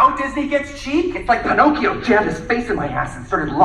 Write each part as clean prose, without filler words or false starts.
How Disney gets cheap? It's like Pinocchio jammed his face in my ass and started laughing.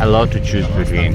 allow to choose between.